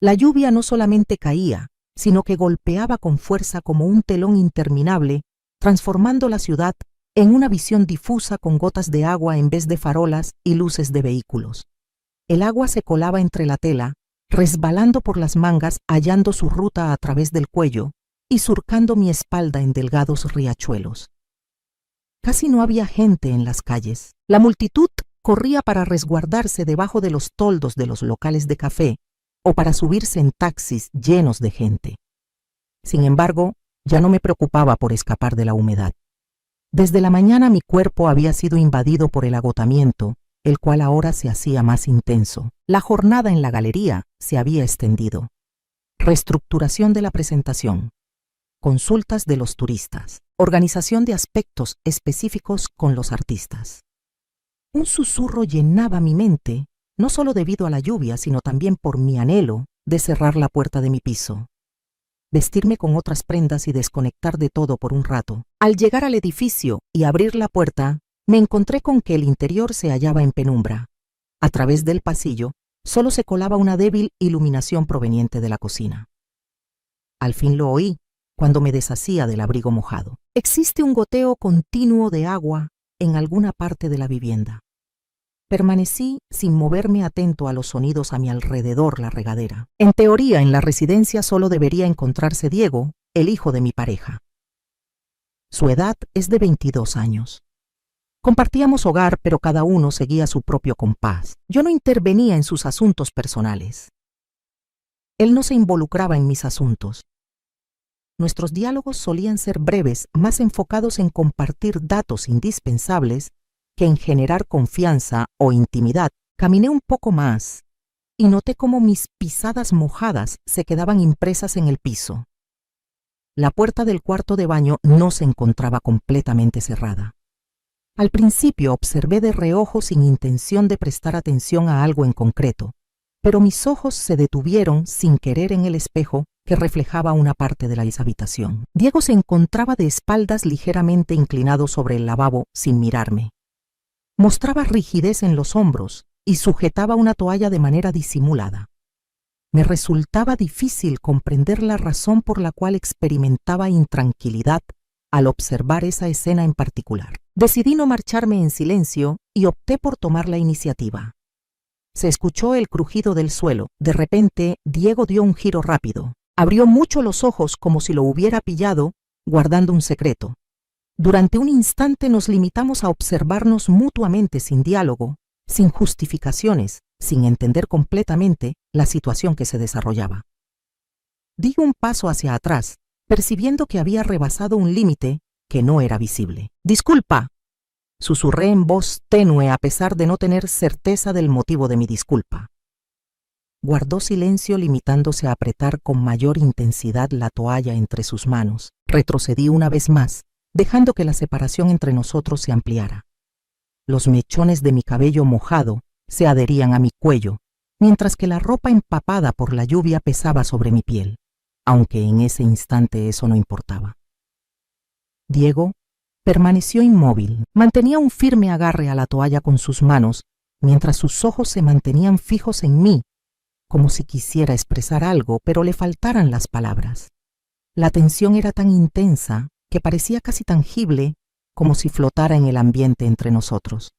La lluvia no solamente caía, sino que golpeaba con fuerza como un telón interminable, transformando la ciudad en una visión difusa con gotas de agua en vez de farolas y luces de vehículos. El agua se colaba entre la tela, resbalando por las mangas, hallando su ruta a través del cuello y surcando mi espalda en delgados riachuelos. Casi no había gente en las calles. La multitud corría para resguardarse debajo de los toldos de los locales de café o para subirse en taxis llenos de gente. Sin embargo, ya no me preocupaba por escapar de la humedad. Desde la mañana mi cuerpo había sido invadido por el agotamiento, el cual ahora se hacía más intenso. La jornada en la galería se había extendido. Reestructuración de la presentación. Consultas de los turistas. Organización de aspectos específicos con los artistas. Un susurro llenaba mi mente, no solo debido a la lluvia, sino también por mi anhelo de cerrar la puerta de mi piso, vestirme con otras prendas y desconectar de todo por un rato. Al llegar al edificio y abrir la puerta, me encontré con que el interior se hallaba en penumbra. A través del pasillo, solo se colaba una débil iluminación proveniente de la cocina. Al fin lo oí, cuando me deshacía del abrigo mojado. Existe un goteo continuo de agua en alguna parte de la vivienda. Permanecí sin moverme, atento a los sonidos a mi alrededor. La regadera. En teoría, en la residencia solo debería encontrarse Diego, el hijo de mi pareja. Su edad es de 22 años. Compartíamos hogar, pero cada uno seguía su propio compás. Yo no intervenía en sus asuntos personales. Él no se involucraba en mis asuntos. Nuestros diálogos solían ser breves, más enfocados en compartir datos indispensables que en generar confianza o intimidad. Caminé un poco más y noté cómo mis pisadas mojadas se quedaban impresas en el piso. La puerta del cuarto de baño no se encontraba completamente cerrada. Al principio observé de reojo sin intención de prestar atención a algo en concreto, pero mis ojos se detuvieron sin querer en el espejo que reflejaba una parte de la habitación. Diego se encontraba de espaldas, ligeramente inclinado sobre el lavabo sin mirarme. Mostraba rigidez en los hombros y sujetaba una toalla de manera disimulada. Me resultaba difícil comprender la razón por la cual experimentaba intranquilidad al observar esa escena en particular. Decidí no marcharme en silencio y opté por tomar la iniciativa. Se escuchó el crujido del suelo. De repente, Diego dio un giro rápido. Abrió mucho los ojos como si lo hubiera pillado, guardando un secreto. Durante un instante nos limitamos a observarnos mutuamente sin diálogo, sin justificaciones, sin entender completamente la situación que se desarrollaba. Di un paso hacia atrás, percibiendo que había rebasado un límite que no era visible. «Disculpa», susurré en voz tenue a pesar de no tener certeza del motivo de mi disculpa. Guardó silencio, limitándose a apretar con mayor intensidad la toalla entre sus manos. Retrocedí una vez más, dejando que la separación entre nosotros se ampliara. Los mechones de mi cabello mojado se adherían a mi cuello, mientras que la ropa empapada por la lluvia pesaba sobre mi piel, aunque en ese instante eso no importaba. Diego permaneció inmóvil. Mantenía un firme agarre a la toalla con sus manos, mientras sus ojos se mantenían fijos en mí, como si quisiera expresar algo, pero le faltaran las palabras. La tensión era tan intensa que parecía casi tangible, como si flotara en el ambiente entre nosotros.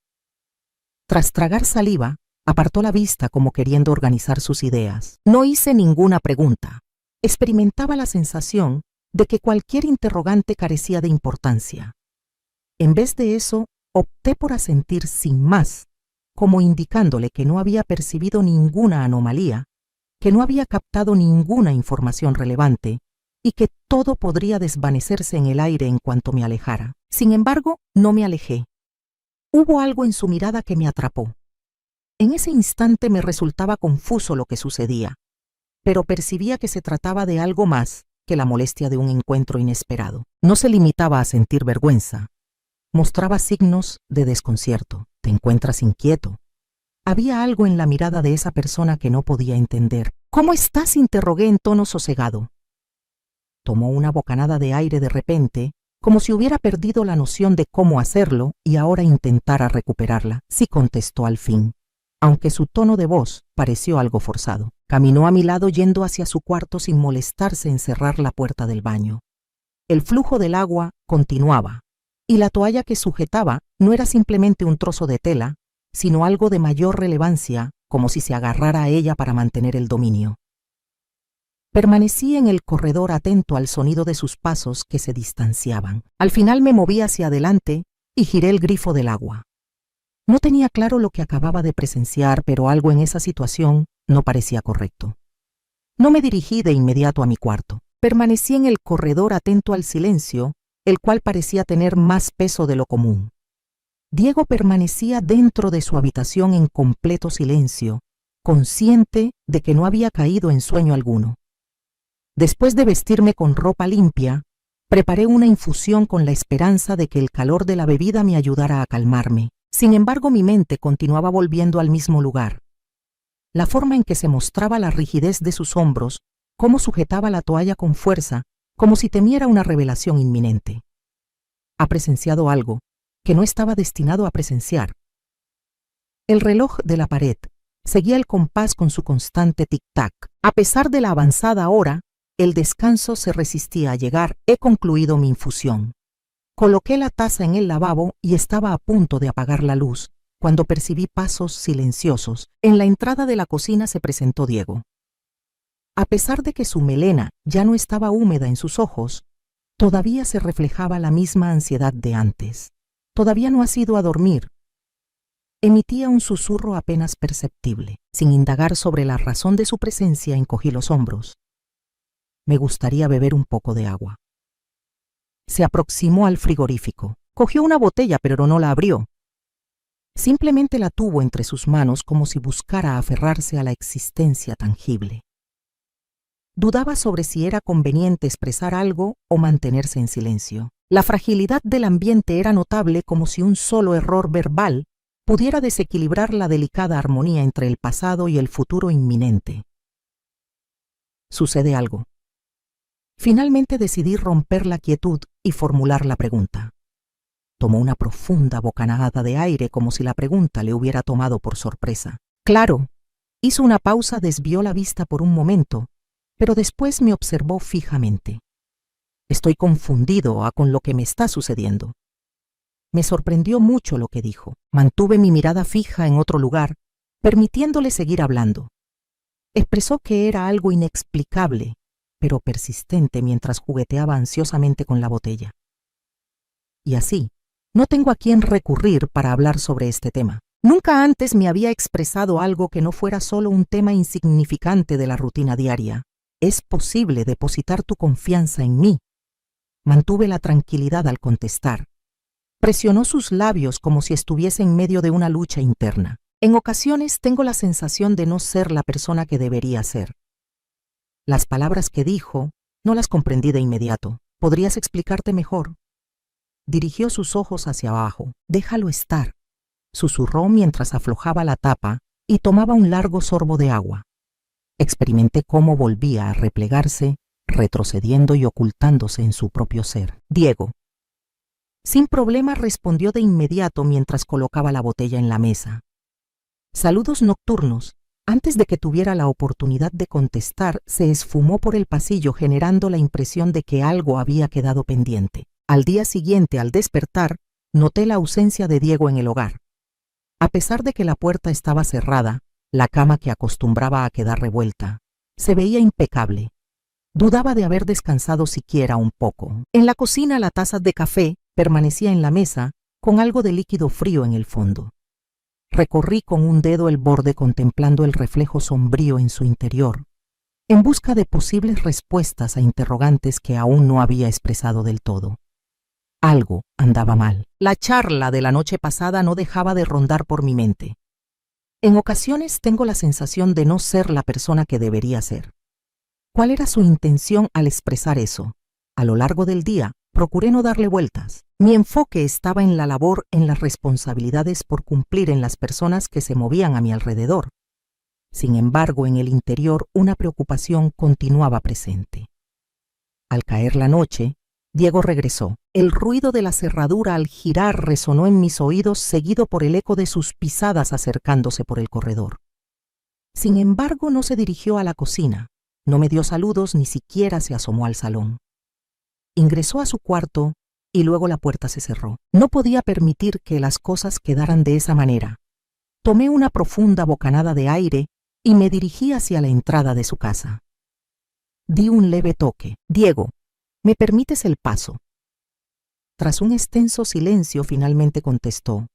Tras tragar saliva, apartó la vista como queriendo organizar sus ideas. No hice ninguna pregunta. Experimentaba la sensación de que cualquier interrogante carecía de importancia. En vez de eso, opté por asentir sin más, como indicándole que no había percibido ninguna anomalía, que no había captado ninguna información relevante y que todo podría desvanecerse en el aire en cuanto me alejara. Sin embargo, no me alejé. Hubo algo en su mirada que me atrapó. En ese instante me resultaba confuso lo que sucedía, pero percibía que se trataba de algo más que la molestia de un encuentro inesperado. No se limitaba a sentir vergüenza. Mostraba signos de desconcierto. «¿Te encuentras inquieto?» Había algo en la mirada de esa persona que no podía entender. «¿Cómo estás?», interrogué en tono sosegado. Tomó una bocanada de aire de repente, como si hubiera perdido la noción de cómo hacerlo y ahora intentara recuperarla. «Sí», contestó al fin, aunque su tono de voz pareció algo forzado. Caminó a mi lado yendo hacia su cuarto sin molestarse en cerrar la puerta del baño. El flujo del agua continuaba, y la toalla que sujetaba no era simplemente un trozo de tela, sino algo de mayor relevancia, como si se agarrara a ella para mantener el dominio. Permanecí en el corredor atento al sonido de sus pasos que se distanciaban. Al final me moví hacia adelante y giré el grifo del agua. No tenía claro lo que acababa de presenciar, pero algo en esa situación no parecía correcto. No me dirigí de inmediato a mi cuarto. Permanecí en el corredor atento al silencio, el cual parecía tener más peso de lo común. Diego permanecía dentro de su habitación en completo silencio, consciente de que no había caído en sueño alguno. Después de vestirme con ropa limpia, preparé una infusión con la esperanza de que el calor de la bebida me ayudara a calmarme. Sin embargo, mi mente continuaba volviendo al mismo lugar. La forma en que se mostraba la rigidez de sus hombros, cómo sujetaba la toalla con fuerza, como si temiera una revelación inminente. Ha presenciado algo que no estaba destinado a presenciar. El reloj de la pared seguía el compás con su constante tic-tac. A pesar de la avanzada hora, el descanso se resistía a llegar. He concluido mi infusión. Coloqué la taza en el lavabo y estaba a punto de apagar la luz, cuando percibí pasos silenciosos. En la entrada de la cocina se presentó Diego. A pesar de que su melena ya no estaba húmeda en sus ojos, todavía se reflejaba la misma ansiedad de antes. Todavía no has ido a dormir. Emitía un susurro apenas perceptible. Sin indagar sobre la razón de su presencia, encogí los hombros. Me gustaría beber un poco de agua. Se aproximó al frigorífico. Cogió una botella, pero no la abrió. Simplemente la tuvo entre sus manos como si buscara aferrarse a la existencia tangible. Dudaba sobre si era conveniente expresar algo o mantenerse en silencio. La fragilidad del ambiente era notable, como si un solo error verbal pudiera desequilibrar la delicada armonía entre el pasado y el futuro inminente. Sucede algo. Finalmente decidí romper la quietud y formular la pregunta. Tomó una profunda bocanada de aire como si la pregunta le hubiera tomado por sorpresa. Claro, hizo una pausa, desvió la vista por un momento, pero después me observó fijamente. Estoy confundido con lo que me está sucediendo. Me sorprendió mucho lo que dijo. Mantuve mi mirada fija en otro lugar, permitiéndole seguir hablando. Expresó que era algo inexplicable, pero persistente, mientras jugueteaba ansiosamente con la botella. Y así, no tengo a quién recurrir para hablar sobre este tema. Nunca antes me había expresado algo que no fuera solo un tema insignificante de la rutina diaria. Es posible depositar tu confianza en mí. Mantuve la tranquilidad al contestar. Presionó sus labios como si estuviese en medio de una lucha interna. En ocasiones tengo la sensación de no ser la persona que debería ser. Las palabras que dijo no las comprendí de inmediato. ¿Podrías explicarte mejor? Dirigió sus ojos hacia abajo. Déjalo estar, susurró mientras aflojaba la tapa y tomaba un largo sorbo de agua. Experimenté cómo volvía a replegarse, retrocediendo y ocultándose en su propio ser. Diego. Sin problema, respondió de inmediato mientras colocaba la botella en la mesa. Saludos nocturnos. Antes de que tuviera la oportunidad de contestar, se esfumó por el pasillo, generando la impresión de que algo había quedado pendiente. Al día siguiente, al despertar, noté la ausencia de Diego en el hogar. A pesar de que la puerta estaba cerrada, la cama, que acostumbraba a quedar revuelta, se veía impecable. Dudaba de haber descansado siquiera un poco. En la cocina, la taza de café permanecía en la mesa, con algo de líquido frío en el fondo. Recorrí con un dedo el borde, contemplando el reflejo sombrío en su interior, en busca de posibles respuestas a interrogantes que aún no había expresado del todo. Algo andaba mal. La charla de la noche pasada no dejaba de rondar por mi mente. En ocasiones tengo la sensación de no ser la persona que debería ser. ¿Cuál era su intención al expresar eso? A lo largo del día, procuré no darle vueltas. Mi enfoque estaba en la labor, en las responsabilidades por cumplir, en las personas que se movían a mi alrededor. Sin embargo, en el interior, una preocupación continuaba presente. Al caer la noche, Diego regresó. El ruido de la cerradura al girar resonó en mis oídos, seguido por el eco de sus pisadas acercándose por el corredor. Sin embargo, no se dirigió a la cocina, no me dio saludos, ni siquiera se asomó al salón. Ingresó a su cuarto y luego la puerta se cerró. No podía permitir que las cosas quedaran de esa manera. Tomé una profunda bocanada de aire y me dirigí hacia la entrada de su casa. Di un leve toque. «Diego, ¿me permites el paso?». Tras un extenso silencio, finalmente contestó: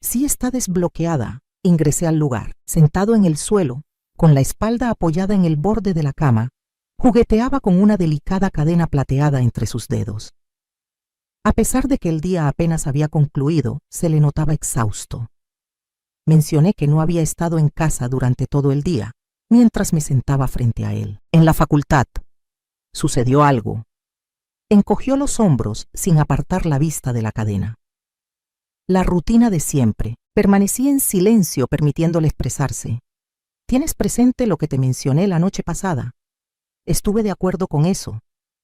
«Sí, está desbloqueada». Ingresé al lugar. Sentado en el suelo, con la espalda apoyada en el borde de la cama, jugueteaba con una delicada cadena plateada entre sus dedos. A pesar de que el día apenas había concluido, se le notaba exhausto. Mencioné que no había estado en casa durante todo el día, mientras me sentaba frente a él. «En la facultad. ¿Sucedió algo?». Encogió los hombros sin apartar la vista de la cadena. «La rutina de siempre». Permanecí en silencio, permitiéndole expresarse. «¿Tienes presente lo que te mencioné la noche pasada?». Estuve de acuerdo con eso.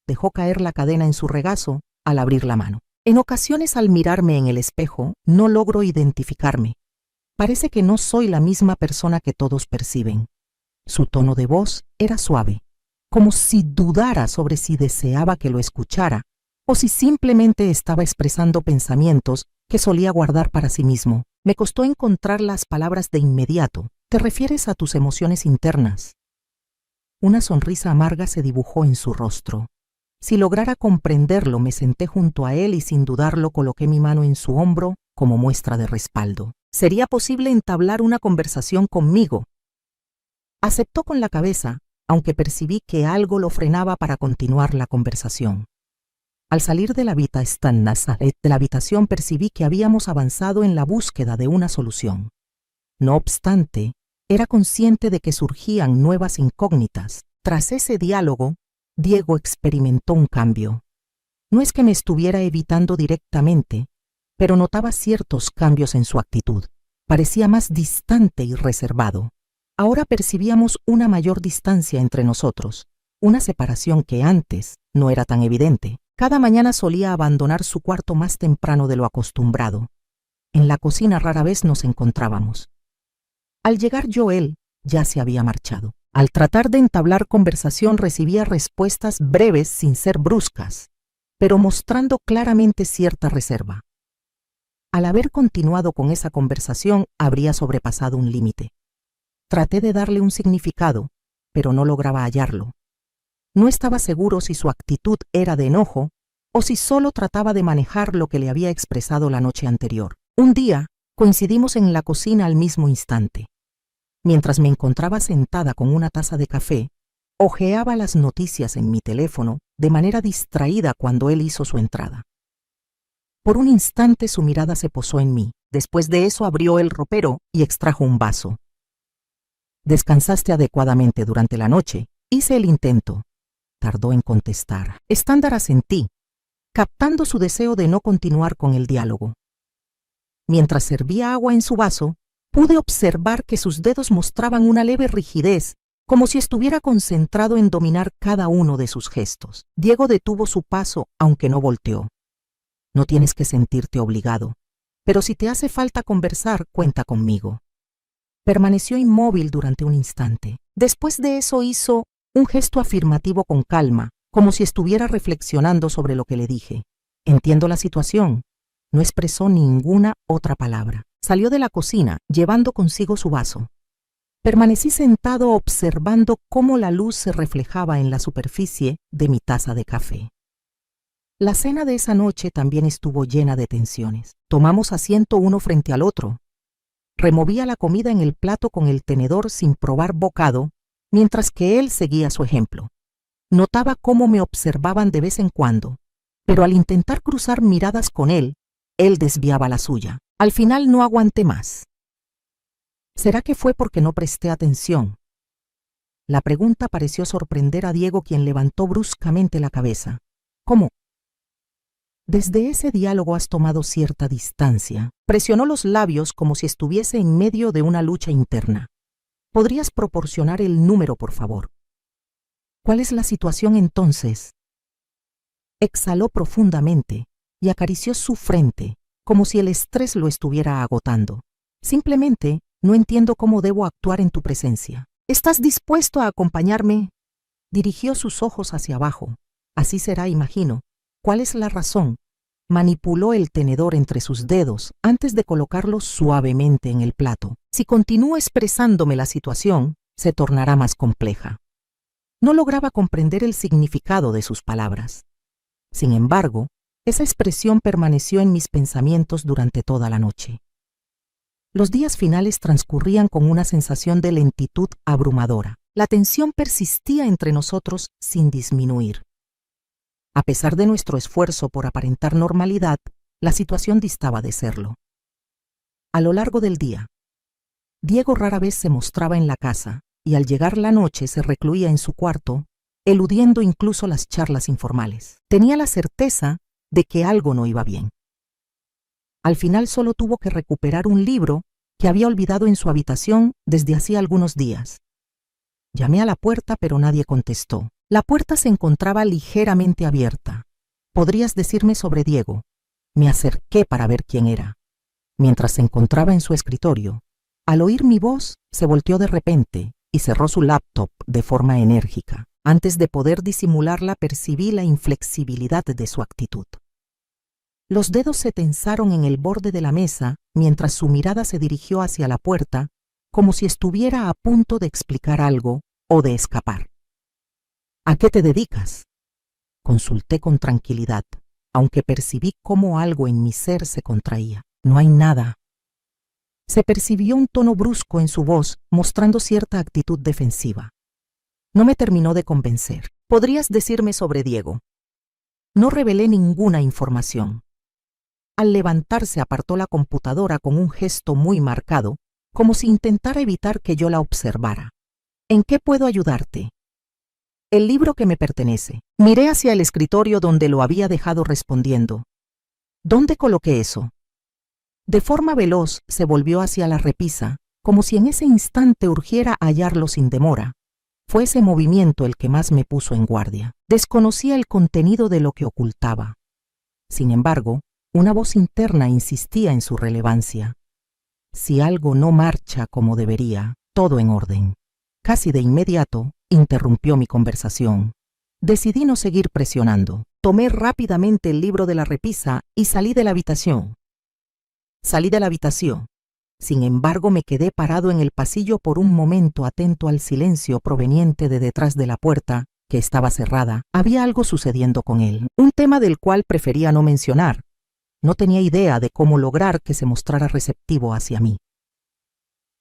Dejó caer la cadena en su regazo al abrir la mano. «En ocasiones, al mirarme en el espejo, no logro identificarme. Parece que no soy la misma persona que todos perciben». Su tono de voz era suave, como si dudara sobre si deseaba que lo escuchara o si simplemente estaba expresando pensamientos que solía guardar para sí mismo. Me costó encontrar las palabras de inmediato. «¿Te refieres a tus emociones internas?». Una sonrisa amarga se dibujó en su rostro. Si lograra comprenderlo, me senté junto a él y sin dudarlo coloqué mi mano en su hombro como muestra de respaldo. ¿Sería posible entablar una conversación conmigo? Aceptó con la cabeza, aunque percibí que algo lo frenaba para continuar la conversación. Al salir de la habitación percibí que habíamos avanzado en la búsqueda de una solución. No obstante, era consciente de que surgían nuevas incógnitas. Tras ese diálogo, Diego experimentó un cambio. No es que me estuviera evitando directamente, pero notaba ciertos cambios en su actitud. Parecía más distante y reservado. Ahora percibíamos una mayor distancia entre nosotros, una separación que antes no era tan evidente. Cada mañana solía abandonar su cuarto más temprano de lo acostumbrado. En la cocina rara vez nos encontrábamos. Al llegar yo, él ya se había marchado. Al tratar de entablar conversación recibía respuestas breves sin ser bruscas, pero mostrando claramente cierta reserva. Al haber continuado con esa conversación, habría sobrepasado un límite. Traté de darle un significado, pero no lograba hallarlo. No estaba seguro si su actitud era de enojo o si solo trataba de manejar lo que le había expresado la noche anterior. Un día, coincidimos en la cocina al mismo instante. Mientras me encontraba sentada con una taza de café, hojeaba las noticias en mi teléfono de manera distraída cuando él hizo su entrada. Por un instante su mirada se posó en mí. Después de eso abrió el ropero y extrajo un vaso. «¿Descansaste adecuadamente durante la noche?». «Hice el intento». Tardó en contestar. Estándar asentí, captando su deseo de no continuar con el diálogo. Mientras servía agua en su vaso, pude observar que sus dedos mostraban una leve rigidez, como si estuviera concentrado en dominar cada uno de sus gestos. Diego detuvo su paso, aunque no volteó. «No tienes que sentirte obligado, pero si te hace falta conversar, cuenta conmigo». Permaneció inmóvil durante un instante. Después de eso hizo un gesto afirmativo con calma, como si estuviera reflexionando sobre lo que le dije. «Entiendo la situación». No expresó ninguna otra palabra. Salió de la cocina, llevando consigo su vaso. Permanecí sentado observando cómo la luz se reflejaba en la superficie de mi taza de café. La cena de esa noche también estuvo llena de tensiones. Tomamos asiento uno frente al otro. Removía la comida en el plato con el tenedor sin probar bocado, mientras que él seguía su ejemplo. Notaba cómo me observaban de vez en cuando, pero al intentar cruzar miradas con él desviaba la suya. Al final no aguanté más. ¿Será que fue porque no presté atención? La pregunta pareció sorprender a Diego, quien levantó bruscamente la cabeza. ¿Cómo? Desde ese diálogo has tomado cierta distancia. Presionó los labios como si estuviese en medio de una lucha interna. ¿Podrías proporcionar el número, por favor? ¿Cuál es la situación entonces? Exhaló profundamente y acarició su frente, como si el estrés lo estuviera agotando. Simplemente No entiendo cómo debo actuar en tu presencia. ¿Estás dispuesto a acompañarme? Dirigió sus ojos hacia abajo. Así será, imagino. ¿Cuál es la razón? Manipuló el tenedor entre sus dedos antes de colocarlo suavemente en el plato. Si continúo expresándome la situación, se tornará más compleja. No lograba comprender el significado de sus palabras. Sin embargo, esa expresión permaneció en mis pensamientos durante toda la noche. Los días finales transcurrían con una sensación de lentitud abrumadora. La tensión persistía entre nosotros sin disminuir. A pesar de nuestro esfuerzo por aparentar normalidad, la situación distaba de serlo. A lo largo del día, Diego rara vez se mostraba en la casa y al llegar la noche se recluía en su cuarto, eludiendo incluso las charlas informales. Tenía la certeza de que algo no iba bien. Al final solo tuvo que recuperar un libro que había olvidado en su habitación desde hacía algunos días. Llamé a la puerta, pero nadie contestó. La puerta se encontraba ligeramente abierta. ¿Podrías decirme sobre Diego? Me acerqué para ver quién era. Mientras se encontraba en su escritorio, al oír mi voz, se volteó de repente y cerró su laptop de forma enérgica. Antes de poder disimularla, percibí la inflexibilidad de su actitud. Los dedos se tensaron en el borde de la mesa mientras su mirada se dirigió hacia la puerta, como si estuviera a punto de explicar algo o de escapar. ¿A qué te dedicas? Consulté con tranquilidad, aunque percibí cómo algo en mi ser se contraía. No hay nada. Se percibió un tono brusco en su voz, mostrando cierta actitud defensiva. No me terminó de convencer. ¿Podrías decirme sobre Diego? No revelé ninguna información. Al levantarse apartó la computadora con un gesto muy marcado, como si intentara evitar que yo la observara. ¿En qué puedo ayudarte? El libro que me pertenece. Miré hacia el escritorio donde lo había dejado respondiendo. ¿Dónde coloqué eso? De forma veloz se volvió hacia la repisa, como si en ese instante urgiera hallarlo sin demora. Fue ese movimiento el que más me puso en guardia. Desconocía el contenido de lo que ocultaba. Sin embargo, una voz interna insistía en su relevancia. Si algo no marcha como debería, todo en orden. Casi de inmediato, interrumpió mi conversación. Decidí no seguir presionando. Tomé rápidamente el libro de la repisa y salí de la habitación. Sin embargo, me quedé parado en el pasillo por un momento, atento al silencio proveniente de detrás de la puerta, que estaba cerrada. Había algo sucediendo con él, un tema del cual prefería no mencionar. No tenía idea de cómo lograr que se mostrara receptivo hacia mí.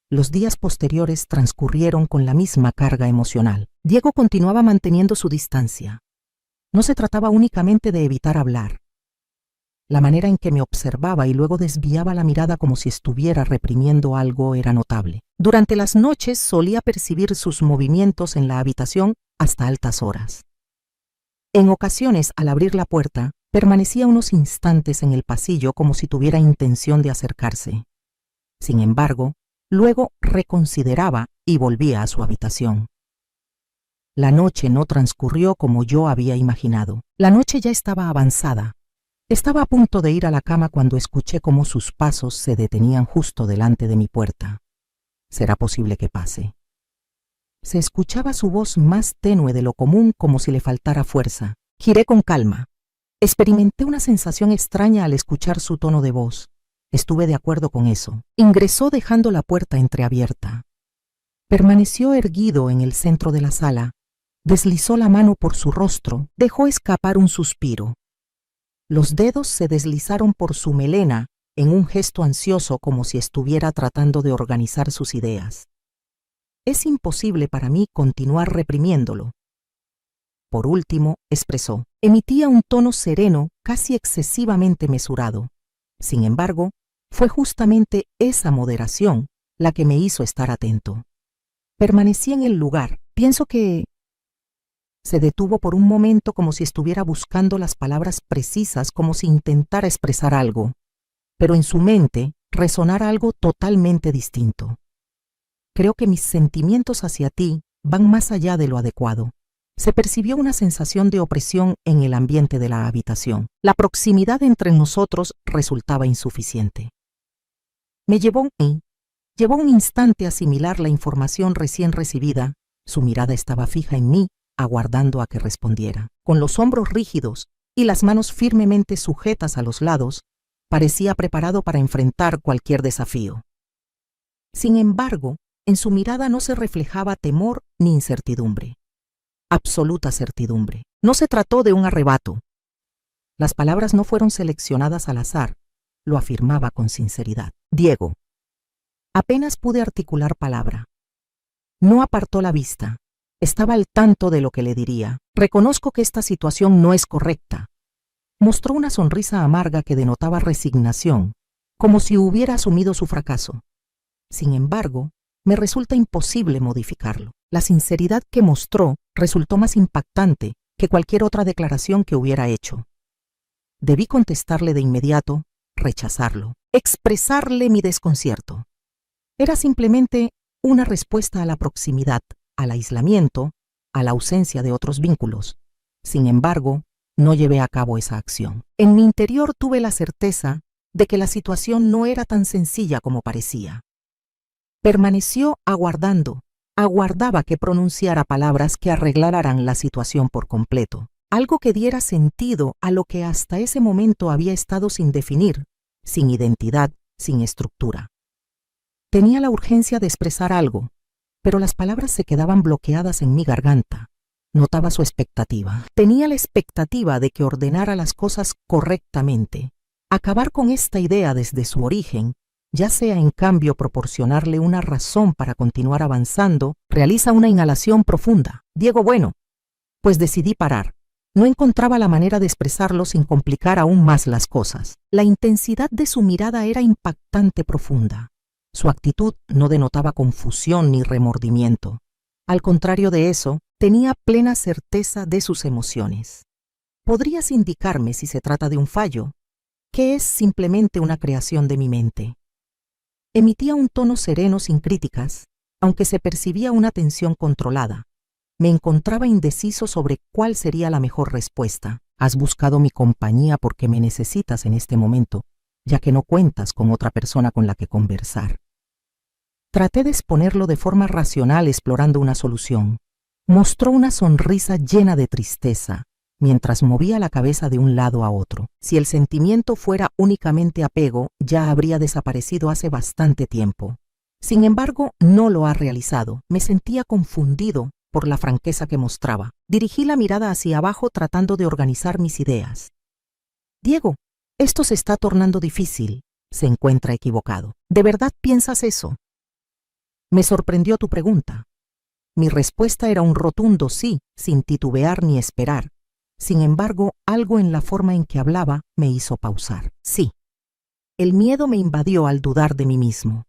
Los días posteriores transcurrieron con la misma carga emocional. Diego continuaba manteniendo su distancia. No se trataba únicamente de evitar hablar. La manera en que me observaba y luego desviaba la mirada como si estuviera reprimiendo algo era notable. Durante las noches solía percibir sus movimientos en la habitación hasta altas horas. En ocasiones, al abrir la puerta, permanecía unos instantes en el pasillo como si tuviera intención de acercarse. Sin embargo, luego reconsideraba y volvía a su habitación. La noche no transcurrió como yo había imaginado. La noche ya estaba avanzada. Estaba a punto de ir a la cama cuando escuché cómo sus pasos se detenían justo delante de mi puerta. ¿Será posible que pase? Se escuchaba su voz más tenue de lo común, como si le faltara fuerza. Giré con calma. Experimenté una sensación extraña al escuchar su tono de voz. Estuve de acuerdo con eso. Ingresó dejando la puerta entreabierta. Permaneció erguido en el centro de la sala. Deslizó la mano por su rostro. Dejó escapar un suspiro. Los dedos se deslizaron por su melena en un gesto ansioso, como si estuviera tratando de organizar sus ideas. Es imposible para mí continuar reprimiéndolo. Por último, expresó. Emitía un tono sereno, casi excesivamente mesurado. Sin embargo, fue justamente esa moderación la que me hizo estar atento. Permanecí en el lugar. Pienso que... Se detuvo por un momento como si estuviera buscando las palabras precisas, como si intentara expresar algo. Pero en su mente resonara algo totalmente distinto. Creo que mis sentimientos hacia ti van más allá de lo adecuado. Se percibió una sensación de opresión en el ambiente de la habitación. La proximidad entre nosotros resultaba insuficiente. Me llevó Llevó un instante asimilar la información recién recibida. Su mirada estaba fija en mí, aguardando a que respondiera. Con los hombros rígidos y las manos firmemente sujetas a los lados, parecía preparado para enfrentar cualquier desafío. Sin embargo, en su mirada no se reflejaba temor ni incertidumbre. Absoluta certidumbre. No se trató de un arrebato. Las palabras no fueron seleccionadas al azar, lo afirmaba con sinceridad. Diego. Apenas pude articular palabra. No apartó la vista. Estaba al tanto de lo que le diría. Reconozco que esta situación no es correcta. Mostró una sonrisa amarga que denotaba resignación, como si hubiera asumido su fracaso. Sin embargo, me resulta imposible modificarlo. La sinceridad que mostró resultó más impactante que cualquier otra declaración que hubiera hecho. Debí contestarle de inmediato, rechazarlo, expresarle mi desconcierto. Era simplemente una respuesta a la proximidad, al aislamiento, a la ausencia de otros vínculos. Sin embargo, no llevé a cabo esa acción. En mi interior tuve la certeza de que la situación no era tan sencilla como parecía. Permaneció aguardando. Aguardaba que pronunciara palabras que arreglaran la situación por completo, algo que diera sentido a lo que hasta ese momento había estado sin definir, sin identidad, sin estructura. Tenía la urgencia de expresar algo, pero las palabras se quedaban bloqueadas en mi garganta. Notaba su expectativa. Tenía la expectativa de que ordenara las cosas correctamente. Acabar con esta idea desde su origen, ya sea en cambio proporcionarle una razón para continuar avanzando, realiza una inhalación profunda. Diego, bueno, pues decidí parar. No encontraba la manera de expresarlo sin complicar aún más las cosas. La intensidad de su mirada era impactante profunda. Su actitud no denotaba confusión ni remordimiento. Al contrario de eso, tenía plena certeza de sus emociones. ¿Podrías indicarme si se trata de un fallo, que es simplemente una creación de mi mente? Emitía un tono sereno sin críticas, aunque se percibía una tensión controlada. Me encontraba indeciso sobre cuál sería la mejor respuesta. Has buscado mi compañía porque me necesitas en este momento, ya que no cuentas con otra persona con la que conversar. Traté de exponerlo de forma racional explorando una solución. Mostró una sonrisa llena de tristeza, mientras movía la cabeza de un lado a otro. Si el sentimiento fuera únicamente apego, ya habría desaparecido hace bastante tiempo. Sin embargo, no lo ha realizado. Me sentía confundido por la franqueza que mostraba. Dirigí la mirada hacia abajo tratando de organizar mis ideas. Diego, esto se está tornando difícil. Se encuentra equivocado. ¿De verdad piensas eso? Me sorprendió tu pregunta. Mi respuesta era un rotundo sí, sin titubear ni esperar. Sin embargo, algo en la forma en que hablaba me hizo pausar. Sí. El miedo me invadió al dudar de mí mismo.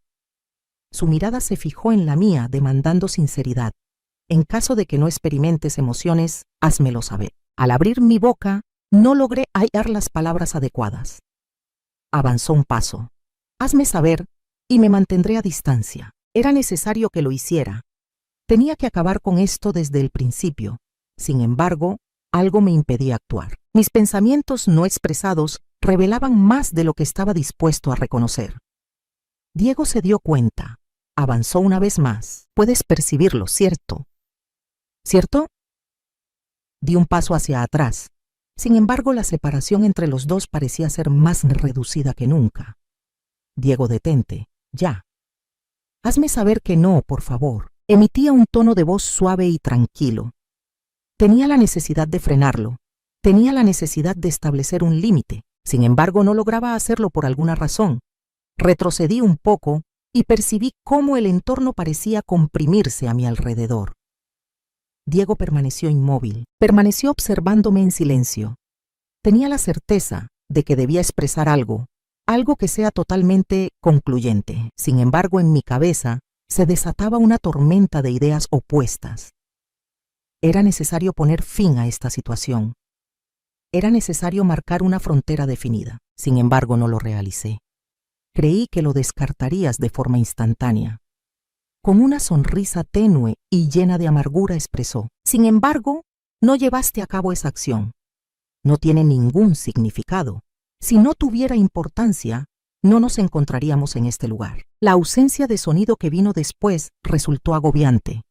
Su mirada se fijó en la mía, demandando sinceridad. En caso de que no experimentes emociones, házmelo saber. Al abrir mi boca, no logré hallar las palabras adecuadas. Avanzó un paso. Hazme saber y me mantendré a distancia. Era necesario que lo hiciera. Tenía que acabar con esto desde el principio. Sin embargo, algo me impedía actuar. Mis pensamientos no expresados revelaban más de lo que estaba dispuesto a reconocer. Diego se dio cuenta. Avanzó una vez más. Puedes percibirlo, ¿cierto? ¿Cierto? Di un paso hacia atrás. Sin embargo, la separación entre los dos parecía ser más reducida que nunca. Diego, detente. Ya. Hazme saber que no, por favor. Emitía un tono de voz suave y tranquilo. Tenía la necesidad de frenarlo. Tenía la necesidad de establecer un límite. Sin embargo, no lograba hacerlo por alguna razón. Retrocedí un poco y percibí cómo el entorno parecía comprimirse a mi alrededor. Diego permaneció inmóvil. Permaneció observándome en silencio. Tenía la certeza de que debía expresar algo que sea totalmente concluyente. Sin embargo, en mi cabeza se desataba una tormenta de ideas opuestas. Era necesario poner fin a esta situación. Era necesario marcar una frontera definida. Sin embargo, no lo realicé. Creí que lo descartarías de forma instantánea. Con una sonrisa tenue y llena de amargura expresó: sin embargo, no llevaste a cabo esa acción. No tiene ningún significado. Si no tuviera importancia, no nos encontraríamos en este lugar. La ausencia de sonido que vino después resultó agobiante.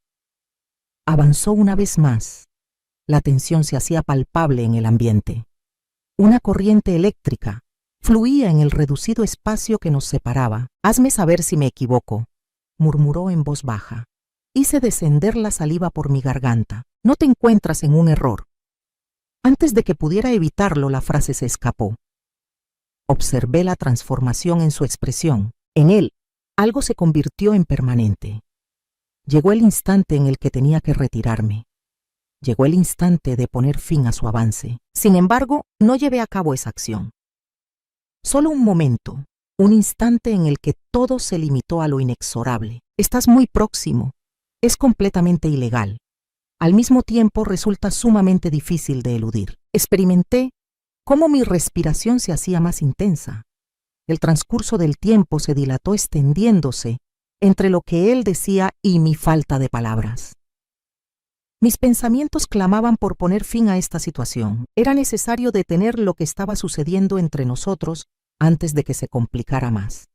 Avanzó una vez más. La tensión se hacía palpable en el ambiente. Una corriente eléctrica fluía en el reducido espacio que nos separaba. «Hazme saber si me equivoco», murmuró en voz baja. Hice descender la saliva por mi garganta. «No te encuentras en un error». Antes de que pudiera evitarlo, la frase se escapó. Observé la transformación en su expresión. En él, algo se convirtió en permanente. Llegó el instante en el que tenía que retirarme. Llegó el instante de poner fin a su avance. Sin embargo, no llevé a cabo esa acción. Solo un momento, un instante en el que todo se limitó a lo inexorable. Estás muy próximo. Es completamente ilegal. Al mismo tiempo resulta sumamente difícil de eludir. Experimenté cómo mi respiración se hacía más intensa. El transcurso del tiempo se dilató extendiéndose entre lo que él decía y mi falta de palabras. Mis pensamientos clamaban por poner fin a esta situación. Era necesario detener lo que estaba sucediendo entre nosotros antes de que se complicara más.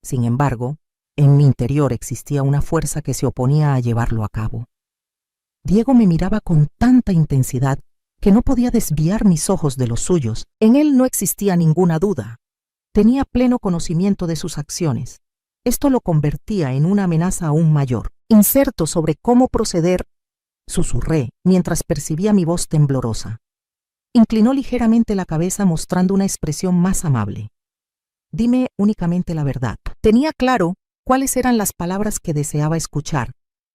Sin embargo, en mi interior existía una fuerza que se oponía a llevarlo a cabo. Diego me miraba con tanta intensidad que no podía desviar mis ojos de los suyos. En él no existía ninguna duda. Tenía pleno conocimiento de sus acciones. Esto lo convertía en una amenaza aún mayor. Incerto sobre cómo proceder, susurré mientras percibía mi voz temblorosa. Inclinó ligeramente la cabeza mostrando una expresión más amable. Dime únicamente la verdad. Tenía claro cuáles eran las palabras que deseaba escuchar.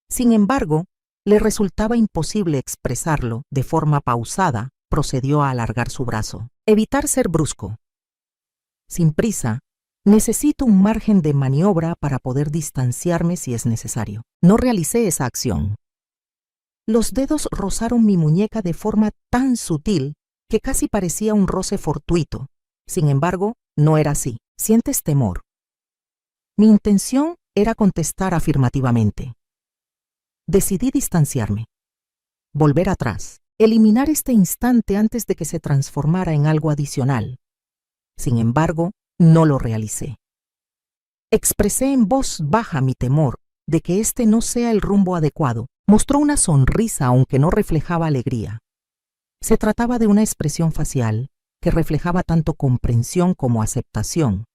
Sin embargo, le resultaba imposible expresarlo. De forma pausada, procedió a alargar su brazo. Evitar ser brusco. Sin prisa, necesito un margen de maniobra para poder distanciarme si es necesario. No realicé esa acción. Los dedos rozaron mi muñeca de forma tan sutil que casi parecía un roce fortuito. Sin embargo, no era así. ¿Sientes temor? Mi intención era contestar afirmativamente. Decidí distanciarme. Volver atrás. Eliminar este instante antes de que se transformara en algo adicional. Sin embargo, no lo realicé. Expresé en voz baja mi temor de que este no sea el rumbo adecuado. Mostró una sonrisa aunque no reflejaba alegría. Se trataba de una expresión facial que reflejaba tanto comprensión como aceptación.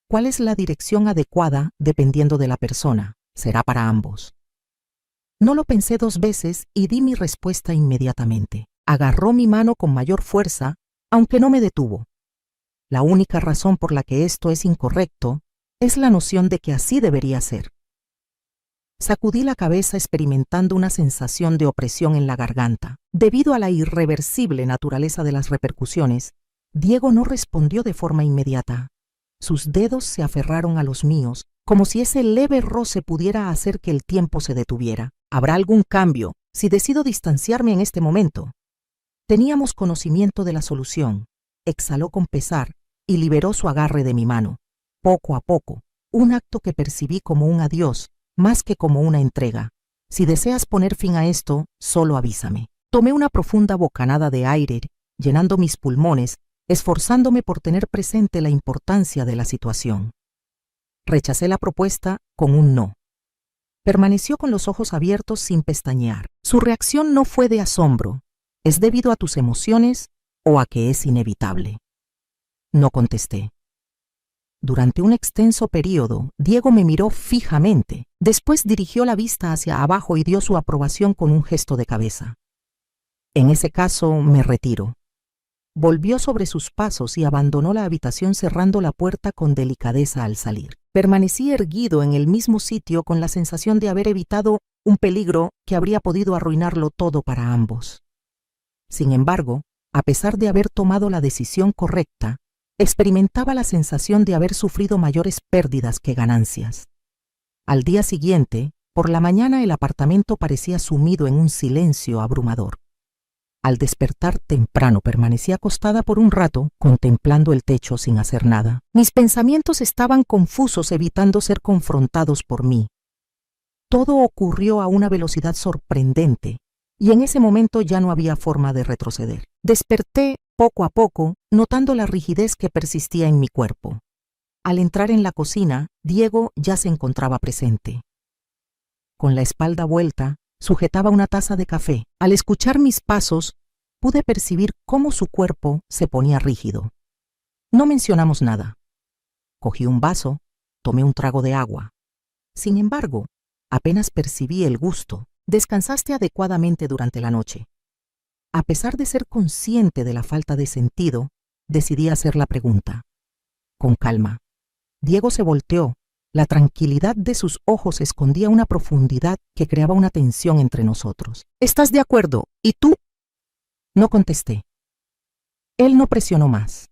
¿Cuál es la dirección adecuada dependiendo de la persona? Será para ambos. No lo pensé dos veces y di mi respuesta inmediatamente. Agarró mi mano con mayor fuerza, aunque no me detuvo. La única razón por la que esto es incorrecto es la noción de que así debería ser. Sacudí la cabeza experimentando una sensación de opresión en la garganta. Debido a la irreversible naturaleza de las repercusiones, Diego no respondió de forma inmediata. Sus dedos se aferraron a los míos, como si ese leve roce pudiera hacer que el tiempo se detuviera. ¿Habrá algún cambio si decido distanciarme en este momento? Teníamos conocimiento de la solución. Exhaló con pesar y liberó su agarre de mi mano. Poco a poco, un acto que percibí como un adiós, más que como una entrega. Si deseas poner fin a esto, solo avísame. Tomé una profunda bocanada de aire, llenando mis pulmones, esforzándome por tener presente la importancia de la situación. Rechacé la propuesta con un no. Permaneció con los ojos abiertos sin pestañear. Su reacción no fue de asombro. ¿Es debido a tus emociones o a que es inevitable? No contesté. Durante un extenso periodo, Diego me miró fijamente. Después dirigió la vista hacia abajo y dio su aprobación con un gesto de cabeza. En ese caso, me retiro. Volvió sobre sus pasos y abandonó la habitación cerrando la puerta con delicadeza al salir. Permanecí erguido en el mismo sitio con la sensación de haber evitado un peligro que habría podido arruinarlo todo para ambos. Sin embargo, a pesar de haber tomado la decisión correcta, experimentaba la sensación de haber sufrido mayores pérdidas que ganancias. Al día siguiente, por la mañana el apartamento parecía sumido en un silencio abrumador. Al despertar temprano permanecí acostada por un rato, contemplando el techo sin hacer nada. Mis pensamientos estaban confusos, evitando ser confrontados por mí. Todo ocurrió a una velocidad sorprendente, y en ese momento ya no había forma de retroceder. Desperté poco a poco, notando la rigidez que persistía en mi cuerpo. Al entrar en la cocina, Diego ya se encontraba presente. Con la espalda vuelta, sujetaba una taza de café. Al escuchar mis pasos, pude percibir cómo su cuerpo se ponía rígido. No mencionamos nada. Cogí un vaso, tomé un trago de agua. Sin embargo, apenas percibí el gusto. Descansaste adecuadamente durante la noche. A pesar de ser consciente de la falta de sentido, decidí hacer la pregunta. Con calma. Diego se volteó. La tranquilidad de sus ojos escondía una profundidad que creaba una tensión entre nosotros. ¿Estás de acuerdo? ¿Y tú? No contesté. Él no presionó más.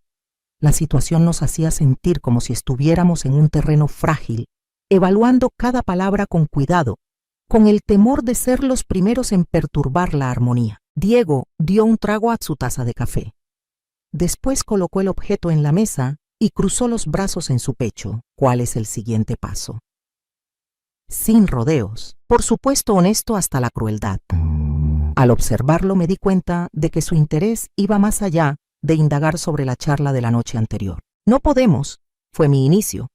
La situación nos hacía sentir como si estuviéramos en un terreno frágil, evaluando cada palabra con cuidado, con el temor de ser los primeros en perturbar la armonía. Diego dio un trago a su taza de café. Después colocó el objeto en la mesa y cruzó los brazos en su pecho. ¿Cuál es el siguiente paso? Sin rodeos, por supuesto honesto hasta la crueldad. Al observarlo me di cuenta de que su interés iba más allá de indagar sobre la charla de la noche anterior. No podemos, fue mi inicio.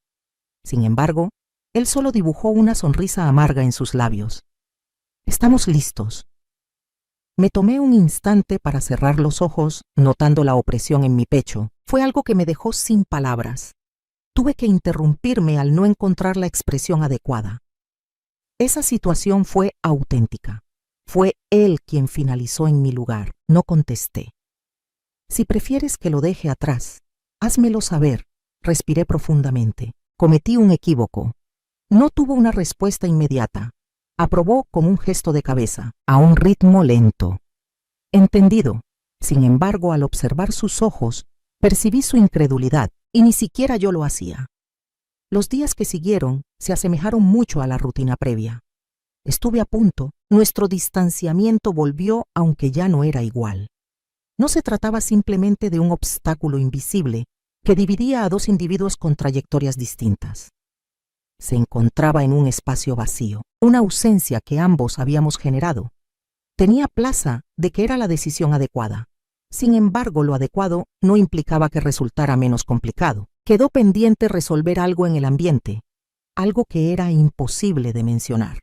Sin embargo, él solo dibujó una sonrisa amarga en sus labios. Estamos listos. Me tomé un instante para cerrar los ojos, notando la opresión en mi pecho. Fue algo que me dejó sin palabras. Tuve que interrumpirme al no encontrar la expresión adecuada. Esa situación fue auténtica. Fue él quien finalizó en mi lugar. No contesté. Si prefieres que lo deje atrás, házmelo saber. Respiré profundamente. Cometí un equívoco. No tuvo una respuesta inmediata. Aprobó con un gesto de cabeza, a un ritmo lento. Entendido. Sin embargo, al observar sus ojos, percibí su incredulidad, y ni siquiera yo lo hacía. Los días que siguieron se asemejaron mucho a la rutina previa. Estuve a punto, nuestro distanciamiento volvió, aunque ya no era igual. No se trataba simplemente de un obstáculo invisible que dividía a dos individuos con trayectorias distintas. Se encontraba en un espacio vacío, una ausencia que ambos habíamos generado. Tenía plaza de que era la decisión adecuada. Sin embargo, lo adecuado no implicaba que resultara menos complicado. Quedó pendiente resolver algo en el ambiente, algo que era imposible de mencionar.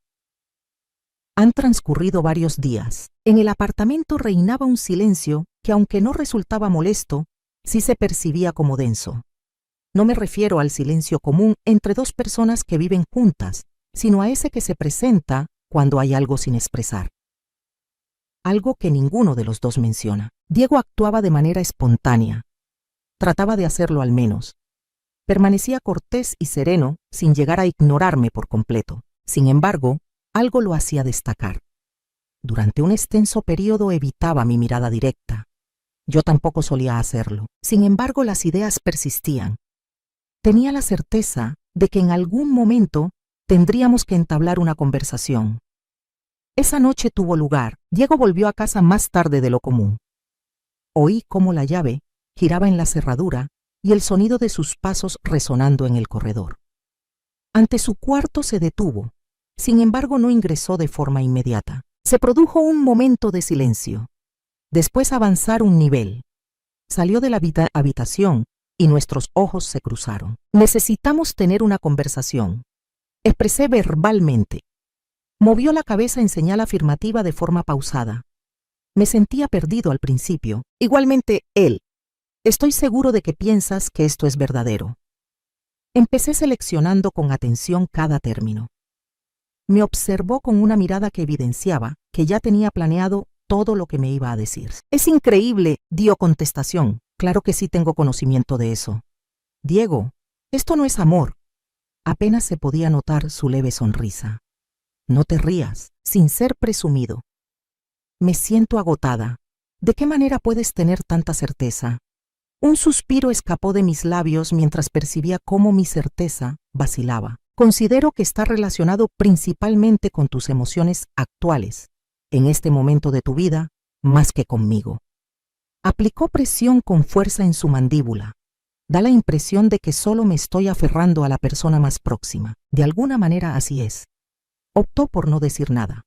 Han transcurrido varios días. En el apartamento reinaba un silencio que, aunque no resultaba molesto, sí se percibía como denso. No me refiero al silencio común entre dos personas que viven juntas, sino a ese que se presenta cuando hay algo sin expresar. Algo que ninguno de los dos menciona. Diego actuaba de manera espontánea. Trataba de hacerlo al menos. Permanecía cortés y sereno sin llegar a ignorarme por completo. Sin embargo, algo lo hacía destacar. Durante un extenso periodo evitaba mi mirada directa. Yo tampoco solía hacerlo. Sin embargo, las ideas persistían. Tenía la certeza de que en algún momento tendríamos que entablar una conversación. Esa noche tuvo lugar. Diego volvió a casa más tarde de lo común. Oí cómo la llave giraba en la cerradura y el sonido de sus pasos resonando en el corredor. Ante su cuarto se detuvo. Sin embargo, no ingresó de forma inmediata. Se produjo un momento de silencio. Después avanzar un nivel. Salió de la habitación y nuestros ojos se cruzaron. Necesitamos tener una conversación. Expresé verbalmente. Movió la cabeza en señal afirmativa de forma pausada. Me sentía perdido al principio. Igualmente él. Estoy seguro de que piensas que esto es verdadero. Empecé seleccionando con atención cada término. Me observó con una mirada que evidenciaba que ya tenía planeado todo lo que me iba a decir. Es increíble, dio contestación. Claro que sí tengo conocimiento de eso. Diego, esto no es amor. Apenas se podía notar su leve sonrisa. No te rías, sin ser presumido. Me siento agotada. ¿De qué manera puedes tener tanta certeza? Un suspiro escapó de mis labios mientras percibía cómo mi certeza vacilaba. Considero que está relacionado principalmente con tus emociones actuales, en este momento de tu vida, más que conmigo. Aplicó presión con fuerza en su mandíbula. Da la impresión de que solo me estoy aferrando a la persona más próxima. De alguna manera así es. Optó por no decir nada.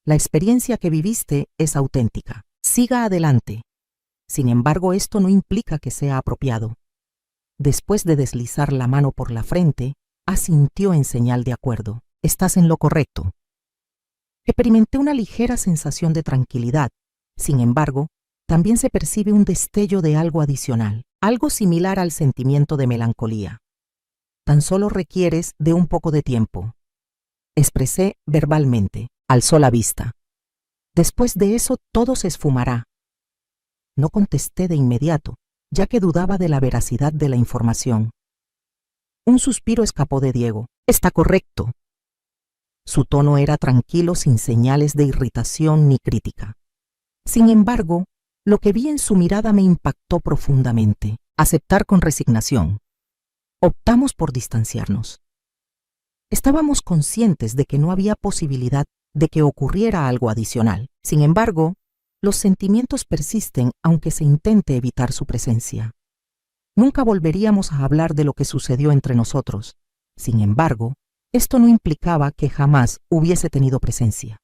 La experiencia que viviste es auténtica. Siga adelante. Sin embargo, esto no implica que sea apropiado. después de deslizar la mano por la frente, asintió en señal de acuerdo. Estás en lo correcto. Experimenté una ligera sensación de tranquilidad. Sin embargo, también se percibe un destello de algo adicional, algo similar al sentimiento de melancolía. Tan solo requieres de un poco de tiempo. Expresé verbalmente. Alzó la vista. Después de eso todo se esfumará. No contesté de inmediato, ya que dudaba de la veracidad de la información. Un suspiro escapó de Diego. Está correcto. Su tono era tranquilo, sin señales de irritación ni crítica. Sin embargo, lo que vi en su mirada me impactó profundamente. Aceptar con resignación. Optamos por distanciarnos. Estábamos conscientes de que no había posibilidad de que ocurriera algo adicional. Sin embargo, los sentimientos persisten aunque se intente evitar su presencia. Nunca volveríamos a hablar de lo que sucedió entre nosotros. Sin embargo, esto no implicaba que jamás hubiese tenido presencia.